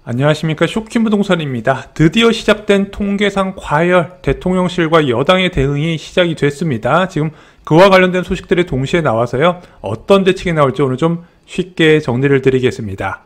안녕하십니까. 쇼킹부동산입니다. 드디어 시작된 통계상 과열, 대통령실과 여당의 대응이 시작이 됐습니다. 지금 그와 관련된 소식들이 동시에 나와서요, 어떤 대책이 나올지 오늘 좀 쉽게 정리를 드리겠습니다.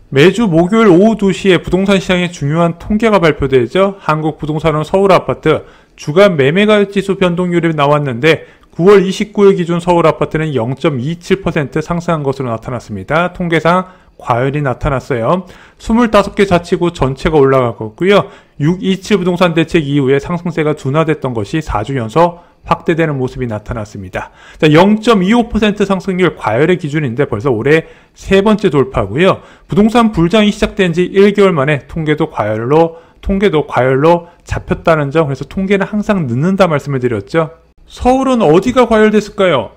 매주 목요일 오후 2시에 부동산 시장의 중요한 통계가 발표되죠. 한국부동산원 서울아파트 주간 매매가격지수 변동률이 나왔는데 9월 29일 기준 서울아파트는 0.27% 상승한 것으로 나타났습니다. 통계상 과열이 나타났어요. 25개 자치구 전체가 올라갔고요. 627 부동산 대책 이후에 상승세가 둔화됐던 것이 4주 연속 확대되는 모습이 나타났습니다. 0.25% 상승률 과열의 기준인데 벌써 올해 세 번째 돌파고요. 부동산 불장이 시작된 지 1개월 만에 통계도 과열로 잡혔다는 점, 그래서 통계는 항상 늦는다 말씀을 드렸죠. 서울은 어디가 과열됐을까요?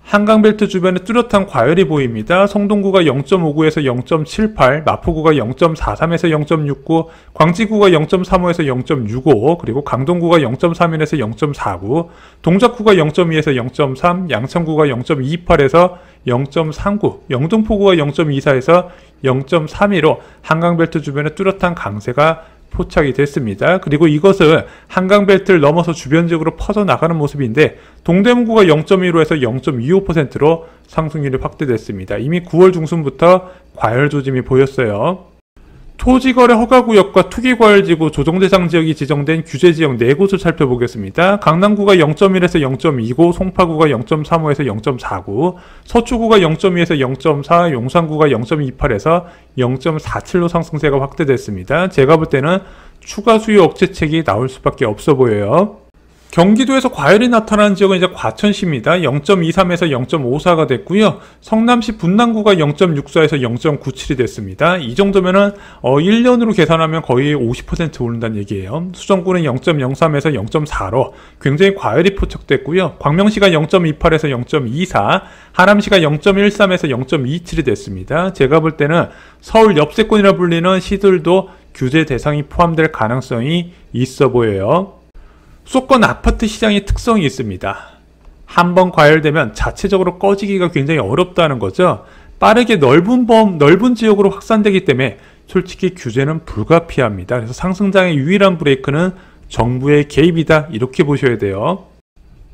한강벨트 주변에 뚜렷한 과열이 보입니다. 성동구가 0.59에서 0.78, 마포구가 0.43에서 0.69, 광지구가 0.35에서 0.65, 그리고 강동구가 0.31에서 0.49, 동작구가 0.2에서 0.3, 양천구가 0.28에서 0.39, 영등포구가 0.24에서 0.32로 한강벨트 주변에 뚜렷한 강세가 포착이 됐습니다. 그리고 이것은 한강벨트를 넘어서 주변 지역으로 퍼져나가는 모습인데 동대문구가 0.15에서 0.25%로 상승률이 확대됐습니다. 이미 9월 중순부터 과열 조짐이 보였어요. 토지거래 허가구역과 투기과열지구 조정대상 지역이 지정된 규제지역 4곳을 살펴보겠습니다. 강남구가 0.1에서 0.29, 송파구가 0.35에서 0.49, 서초구가 0.2에서 0.4, 용산구가 0.28에서 0.47로 상승세가 확대됐습니다. 제가 볼 때는 추가 수요 억제책이 나올 수밖에 없어 보여요. 경기도에서 과열이 나타나는 지역은 이제 과천시입니다. 0.23에서 0.54가 됐고요. 성남시 분당구가 0.64에서 0.97이 됐습니다. 이 정도면은 1년으로 계산하면 거의 50% 오른다는 얘기예요. 수정구는 0.03에서 0.4로 굉장히 과열이 포착됐고요. 광명시가 0.28에서 0.24, 하남시가 0.13에서 0.27이 됐습니다. 제가 볼 때는 서울 옆세권이라 불리는 시들도 규제 대상이 포함될 가능성이 있어 보여요. 수도권 아파트 시장의 특성이 있습니다. 한번 과열되면 자체적으로 꺼지기가 굉장히 어렵다는 거죠. 빠르게 넓은 지역으로 확산되기 때문에 솔직히 규제는 불가피합니다. 그래서 상승장의 유일한 브레이크는 정부의 개입이다, 이렇게 보셔야 돼요.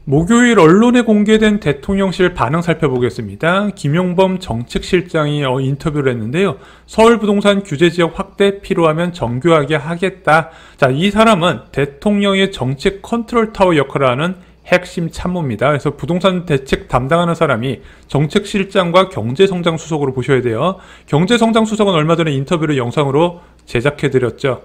목요일 언론에 공개된 대통령실 반응 살펴보겠습니다. 김용범 정책실장이 인터뷰를 했는데요. 서울 부동산 규제지역 확대 필요하면 정교하게 하겠다. 자, 이 사람은 대통령의 정책 컨트롤 타워 역할을 하는 핵심 참모입니다. 그래서 부동산 대책 담당하는 사람이 정책실장과 경제성장수석으로 보셔야 돼요. 경제성장수석은 얼마 전에 인터뷰를 영상으로 제작해드렸죠.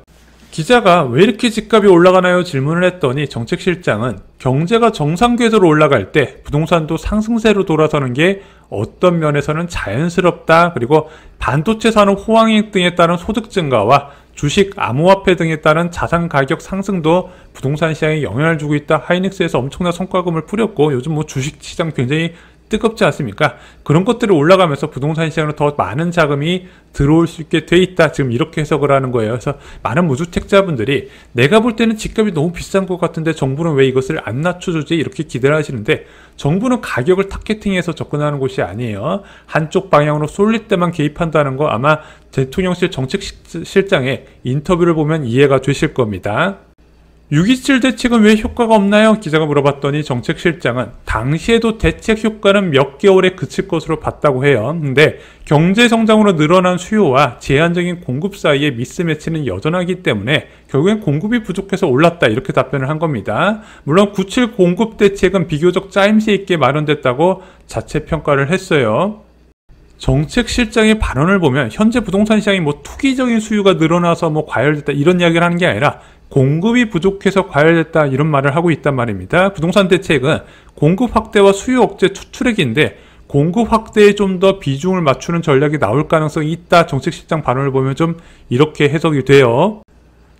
기자가 왜 이렇게 집값이 올라가나요? 질문을 했더니 정책실장은 경제가 정상 궤도로 올라갈 때 부동산도 상승세로 돌아서는 게 어떤 면에서는 자연스럽다. 그리고 반도체 산업 호황 등에 따른 소득 증가와 주식, 암호화폐 등에 따른 자산 가격 상승도 부동산 시장에 영향을 주고 있다. 하이닉스에서 엄청난 성과금을 뿌렸고 요즘 주식 시장 굉장히 뜨겁지 않습니까? 그런 것들이 올라가면서 부동산 시장으로 더 많은 자금이 들어올 수 있게 돼 있다. 지금 이렇게 해석을 하는 거예요. 그래서 많은 무주택자분들이 내가 볼 때는 집값이 너무 비싼 것 같은데 정부는 왜 이것을 안 낮춰주지? 이렇게 기대를 하시는데 정부는 가격을 타겟팅해서 접근하는 곳이 아니에요. 한쪽 방향으로 쏠릴 때만 개입한다는 거 아마 대통령실 정책실장의 인터뷰를 보면 이해가 되실 겁니다. 627 대책은 왜 효과가 없나요? 기자가 물어봤더니 정책실장은 당시에도 대책 효과는 몇 개월에 그칠 것으로 봤다고 해요. 근데 경제성장으로 늘어난 수요와 제한적인 공급 사이의 미스매치는 여전하기 때문에 결국엔 공급이 부족해서 올랐다, 이렇게 답변을 한 겁니다. 물론 97 공급 대책은 비교적 짜임새 있게 마련됐다고 자체 평가를 했어요. 정책실장의 발언을 보면 현재 부동산 시장이 투기적인 수요가 늘어나서 과열됐다, 이런 이야기를 하는 게 아니라 공급이 부족해서 과열됐다, 이런 말을 하고 있단 말입니다. 부동산 대책은 공급 확대와 수요 억제 투트랙인데 공급 확대에 좀 더 비중을 맞추는 전략이 나올 가능성이 있다. 정책실장 발언을 보면 좀 이렇게 해석이 돼요.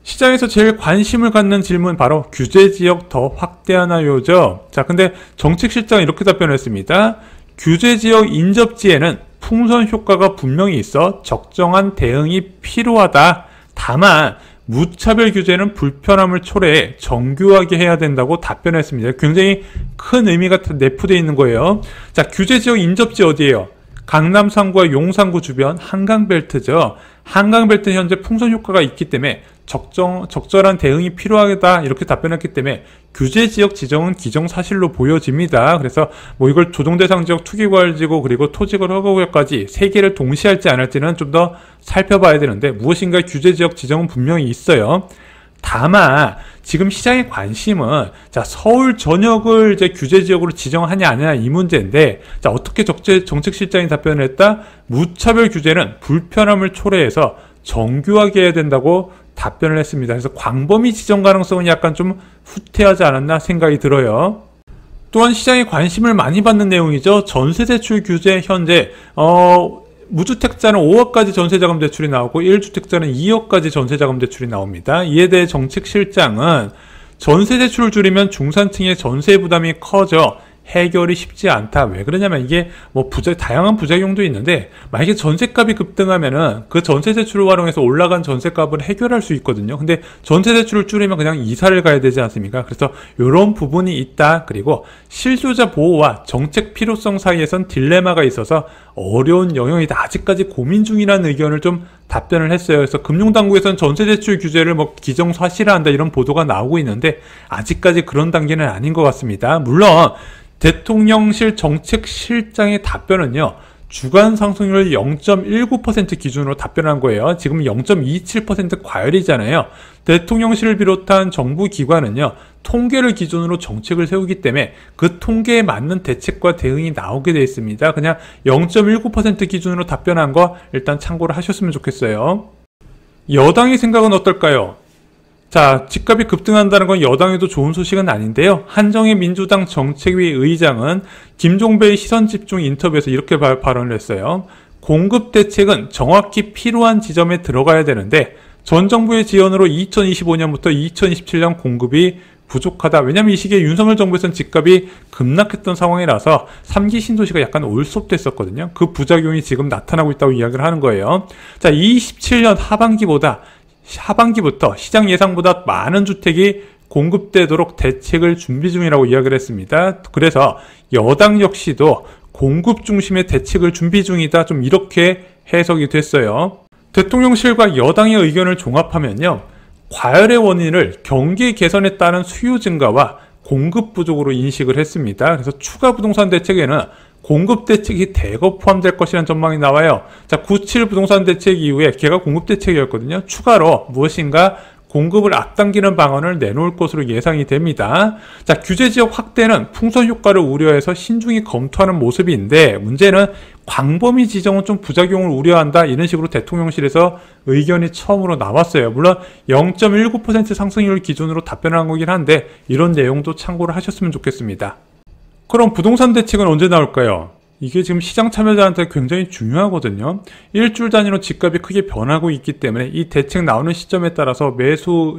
시장에서 제일 관심을 갖는 질문, 바로 규제지역 더 확대하나요죠. 자, 근데 정책실장은 이렇게 답변했습니다. 규제지역 인접지에는 풍선 효과가 분명히 있어 적정한 대응이 필요하다. 다만 무차별 규제는 불편함을 초래해 정교하게 해야 된다고 답변했습니다. 굉장히 큰 의미가 내포되어 있는 거예요. 자, 규제지역 인접지 어디예요? 강남 3구와 용산구 주변 한강벨트죠. 한강벨트 현재 풍선 효과가 있기 때문에 적절한 대응이 필요하다 이렇게 답변했기 때문에 규제 지역 지정은 기정사실로 보여집니다. 그래서 뭐 이걸 조정대상 지역, 투기과열지구 그리고 토지걸 허가구역까지 세 개를 동시에 할지 안 할지는 좀 더 살펴봐야 되는데 무엇인가 규제 지역 지정은 분명히 있어요. 다만 지금 시장의 관심은 자 서울 전역을 이제 규제 지역으로 지정하냐 안 하냐 이 문제인데 자 어떻게 정책실장이 답변을 했다? 무차별 규제는 불편함을 초래해서 정교하게 해야 된다고 답변을 했습니다. 그래서 광범위 지정 가능성은 약간 좀 후퇴하지 않았나 생각이 들어요. 또한 시장에 관심을 많이 받는 내용이죠. 전세대출 규제 현재 무주택자는 5억까지 전세자금 대출이 나오고 1주택자는 2억까지 전세자금 대출이 나옵니다. 이에 대해 정책실장은 전세대출을 줄이면 중산층의 전세 부담이 커져 해결이 쉽지 않다. 왜 그러냐면 이게 뭐 다양한 부작용도 있는데 만약에 전세값이 급등하면은 그 전세대출을 활용해서 올라간 전세값을 해결할 수 있거든요. 근데 전세대출을 줄이면 그냥 이사를 가야 되지 않습니까? 그래서 이런 부분이 있다. 그리고 실소유자 보호와 정책 필요성 사이에선 딜레마가 있어서 어려운 영역이다. 아직까지 고민 중이라는 의견을 좀 답변을 했어요. 그래서 금융당국에서는 전세대출 규제를 뭐 기정사실화한다 이런 보도가 나오고 있는데 아직까지 그런 단계는 아닌 것 같습니다. 물론 대통령실 정책실장의 답변은요. 주간 상승률 0.19% 기준으로 답변한 거예요. 지금 0.27% 과열이잖아요. 대통령실을 비롯한 정부 기관은요. 통계를 기준으로 정책을 세우기 때문에 그 통계에 맞는 대책과 대응이 나오게 되어 있습니다. 그냥 0.19% 기준으로 답변한 거 일단 참고를 하셨으면 좋겠어요. 여당의 생각은 어떨까요? 자, 집값이 급등한다는 건 여당에도 좋은 소식은 아닌데요. 한정희 민주당 정책위 의장은 김종배의 시선집중 인터뷰에서 이렇게 발언을 했어요. 공급 대책은 정확히 필요한 지점에 들어가야 되는데 전 정부의 지원으로 2025년부터 2027년 공급이 부족하다. 왜냐면 이 시기에 윤석열 정부에서는 집값이 급락했던 상황이라서 3기 신도시가 약간 올스톱됐었거든요. 그 부작용이 지금 나타나고 있다고 이야기를 하는 거예요. 자, 27년 하반기부터 시장 예상보다 많은 주택이 공급되도록 대책을 준비 중이라고 이야기를 했습니다. 그래서 여당 역시도 공급 중심의 대책을 준비 중이다. 좀 이렇게 해석이 됐어요. 대통령실과 여당의 의견을 종합하면요. 과열의 원인을 경기 개선에 따른 수요 증가와 공급 부족으로 인식을 했습니다. 그래서 추가 부동산 대책에는 공급 대책이 대거 포함될 것이라는 전망이 나와요. 자, 97 부동산 대책 이후에 걔가 공급 대책이었거든요. 추가로 무엇인가 공급을 앞당기는 방안을 내놓을 것으로 예상이 됩니다. 자, 규제 지역 확대는 풍선 효과를 우려해서 신중히 검토하는 모습인데 문제는 광범위 지정은 좀 부작용을 우려한다 이런 식으로 대통령실에서 의견이 처음으로 나왔어요. 물론 0.19% 상승률 기준으로 답변한 거긴 한데 이런 내용도 참고를 하셨으면 좋겠습니다. 그럼 부동산 대책은 언제 나올까요? 이게 지금 시장 참여자한테 굉장히 중요하거든요. 일주일 단위로 집값이 크게 변하고 있기 때문에 이 대책 나오는 시점에 따라서 매수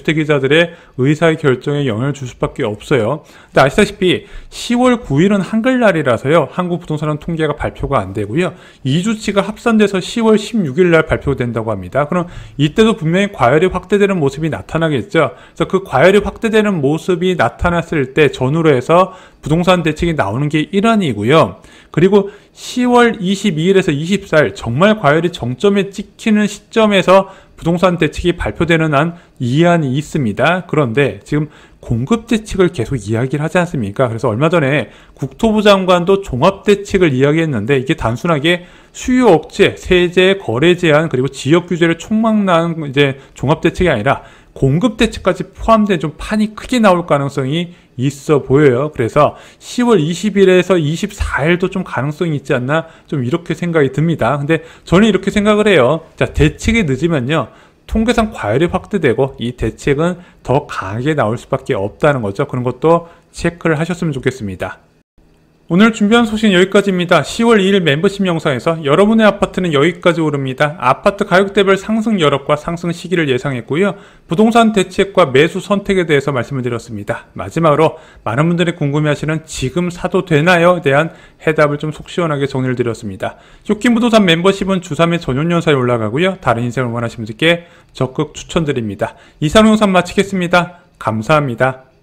대기자들의 의사의 결정에 영향을 줄 수밖에 없어요. 근데 아시다시피 10월 9일은 한글날이라서요. 한국 부동산은 통계가 발표가 안 되고요. 2주치가 합산돼서 10월 16일 날 발표된다고 합니다. 그럼 이때도 분명히 과열이 확대되는 모습이 나타나겠죠. 그래서 그 과열이 확대되는 모습이 나타났을 때 전후로 해서 부동산 대책이 나오는 게 일환이고요. 그리고 10월 22일에서 24일 정말 과열이 정점에 찍히는 시점에서 부동산 대책이 발표되는 한 이안이 있습니다. 그런데 지금 공급 대책을 계속 이야기를 하지 않습니까? 그래서 얼마 전에 국토부 장관도 종합 대책을 이야기했는데 이게 단순하게 수요 억제, 세제, 거래 제한 그리고 지역 규제를 총망라한 이제 종합 대책이 아니라 공급 대책까지 포함된 좀 판이 크게 나올 가능성이 있어 보여요. 그래서 10월 20일에서 24일도 좀 가능성이 있지 않나 좀 이렇게 생각이 듭니다. 근데 저는 이렇게 생각을 해요. 자, 대책이 늦으면요. 통계상 과열이 확대되고 이 대책은 더 강하게 나올 수밖에 없다는 거죠. 그런 것도 체크를 하셨으면 좋겠습니다. 오늘 준비한 소식은 여기까지입니다. 10월 2일 멤버십 영상에서 여러분의 아파트는 여기까지 오릅니다. 아파트 가격대별 상승 여력과 상승 시기를 예상했고요. 부동산 대책과 매수 선택에 대해서 말씀을 드렸습니다. 마지막으로 많은 분들이 궁금해하시는 지금 사도 되나요?에 대한 해답을 좀 속 시원하게 정리를 드렸습니다. 쇼킹 부동산 멤버십은 주 3회 전용 연사에 올라가고요. 다른 인생을 원하시는 분들께 적극 추천드립니다. 이상 영상 마치겠습니다. 감사합니다.